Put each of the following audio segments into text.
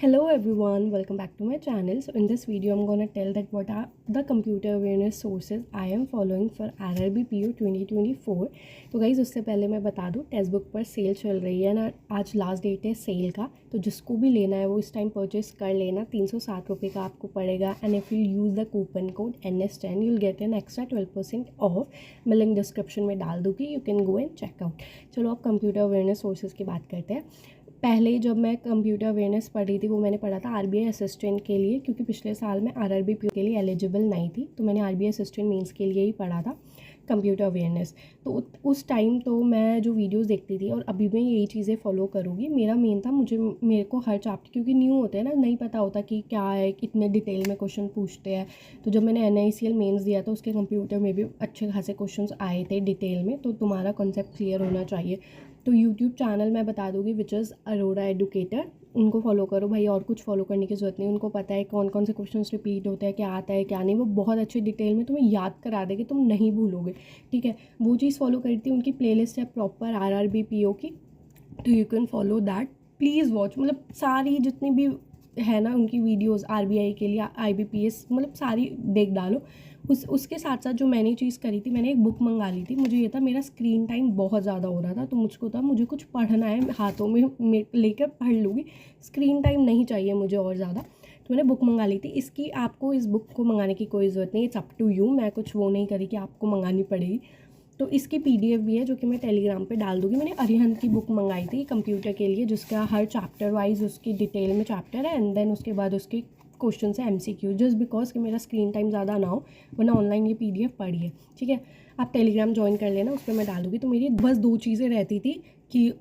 Hello everyone, welcome back to my channel. So in this video I'm gonna tell that what are the computer awareness sources I am following for RRB PO 2024. तो guys उससे पहले मैं बता दूँ text book पर cell चल रही है ना, आज लास्ट डेट है सेल का, तो जिसको भी लेना है वो इस टाइम परचेस कर लेना। 360 रुपये का आपको पड़ेगा and if you use the coupon code NS10 you'll get an extra 12% off. मैं लिंक डिस्क्रिप्शन में डाल दूँगी, you can go and check out. चलो अब कंप्यूटर अवेयरनेस सोर्सेज की बात करते हैं। पहले जब मैं कंप्यूटर अवेयरनेस पढ़ रही थी वो मैंने पढ़ा था RBI असिस्टेंट के लिए, क्योंकि पिछले साल मैं RRB PO के लिए एलिजिबल नहीं थी, तो मैंने RBI असिस्टेंट मींस के लिए ही पढ़ा था कंप्यूटर अवेयरनेस। तो उस टाइम तो मैं जो वीडियोस देखती थी और अभी मैं यही चीज़ें फॉलो करूँगी। मेरा मेन था मेरे को हर चैप्टर, क्योंकि न्यू होते हैं ना, नहीं पता होता कि क्या है, कितने डिटेल में क्वेश्चन पूछते हैं। तो जब मैंने NICL मेंस दिया था उसके कंप्यूटर में भी अच्छे खासे क्वेश्चन आए थे डिटेल में, तो तुम्हारा कॉन्सेप्ट क्लियर होना चाहिए। तो यूट्यूब चैनल मैं बता दूँगी विच इज़ अरोड़ा एडुकेटर, उनको फॉलो करो भाई, और कुछ फॉलो करने की ज़रूरत नहीं। उनको पता है कौन कौन से क्वेश्चंस रिपीट होते हैं, क्या आता है क्या नहीं, वो बहुत अच्छे डिटेल में तुम्हें याद करा देंगे, तुम नहीं भूलोगे। ठीक है, वो चीज़ फॉलो करती है। उनकी प्लेलिस्ट है प्रॉपर RRB PO की, तो you can follow that. Please watch, मतलब सारी जितनी भी है ना उनकी वीडियोस RBI के लिए, IBPS, मतलब सारी देख डालो। उसके साथ साथ जो मैंने चीज़ करी थी, मैंने एक बुक मंगा ली थी। मुझे ये था मेरा स्क्रीन टाइम बहुत ज़्यादा हो रहा था, तो मुझको था मुझे कुछ पढ़ना है, हाथों में लेकर पढ़ लूँगी, स्क्रीन टाइम नहीं चाहिए मुझे और ज़्यादा। तो मैंने बुक मंगा ली थी। इसकी आपको इस बुक को मंगाने की कोई ज़रूरत नहीं, इट्स अप टू यू। मैं कुछ वो नहीं करी कि आपको मंगानी पड़ेगी। तो इसकी PDF भी है जो कि मैं टेलीग्राम पे डाल दूँगी। मैंने अरिहंत की बुक मंगाई थी कंप्यूटर के लिए, जिसका हर चैप्टर वाइज उसकी डिटेल में चैप्टर है एंड देन उसके बाद उसके क्वेश्चन है MCQ, जस्ट बिकॉज कि मेरा स्क्रीन टाइम ज़्यादा ना हो, वरना ऑनलाइन ये PDF पढ़िए। ठीक है, आप टेलीग्राम ज्वाइन कर लेना, उस पर मैं डाल दूँगी। तो मेरी बस 2 चीज़ें रहती थी कि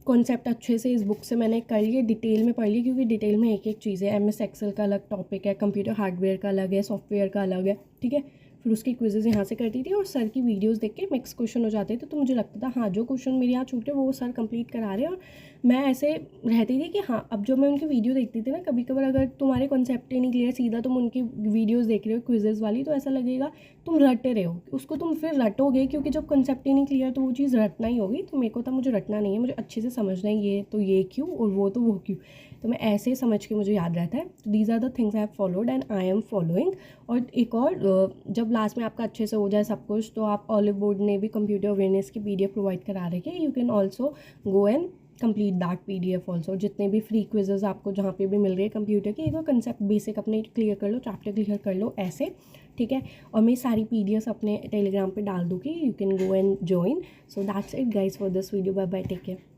कॉन्सेप्ट अच्छे से इस बुक से मैंने कर लिए, डिटेल में पढ़ लिए, क्योंकि डिटेल में एक एक चीज़ है। MS Excel का अलग टॉपिक है, कंप्यूटर हार्डवेयर का अलग है, सॉफ्टवेयर का अलग है। ठीक है, फिर उसकी क्विज़ेज़ यहाँ से करती थी और सर की वीडियोस देख के मिक्स क्वेश्चन हो जाते थे, तो मुझे लगता था हाँ जो क्वेश्चन मेरे यहाँ छूटे वो सर कंप्लीट करा रहे हैं। और मैं ऐसे रहती थी कि हाँ, अब जब मैं उनकी वीडियो देखती थी ना, कभी कभार अगर तुम्हारे कॉन्सेप्ट ही नहीं क्लियर, सीधा तुम उनकी वीडियोज़ देख रहे हो क्विज़ेज़ वाली, तो ऐसा लगेगा तुम रट रहे हो उसको, तुम फिर रटोगे, क्योंकि जब कॉन्सेप्ट ही नहीं क्लियर तो वो चीज़ रटना ही होगी। तो मेरे को था मुझे रटना नहीं है, मुझे अच्छे से समझना है, ये तो ये क्यों और वो तो वो क्यों, तो मैं ऐसे समझ के मुझे याद रहता है। तो these are the things I have followed and I am following. और एक और, जब लास्ट में आपका अच्छे से हो जाए सब कुछ, तो आप ऑलिव बोर्ड ने भी कंप्यूटर अवेयरनेस की PDF प्रोवाइड करा रहे हैं, you can also go and complete that PDF also. जितने भी फ्री क्विजेज आपको जहाँ पे भी मिल रही है कंप्यूटर की, एक बार कंसेप्ट बेसिक अपने क्लियर कर लो, चैप्टर क्लियर कर लो ऐसे। ठीक है, और मैं सारी PDFs अपने टेलीग्राम पे डाल दूँगी, you can go and join. So that's it guys for this video, bye bye, take care.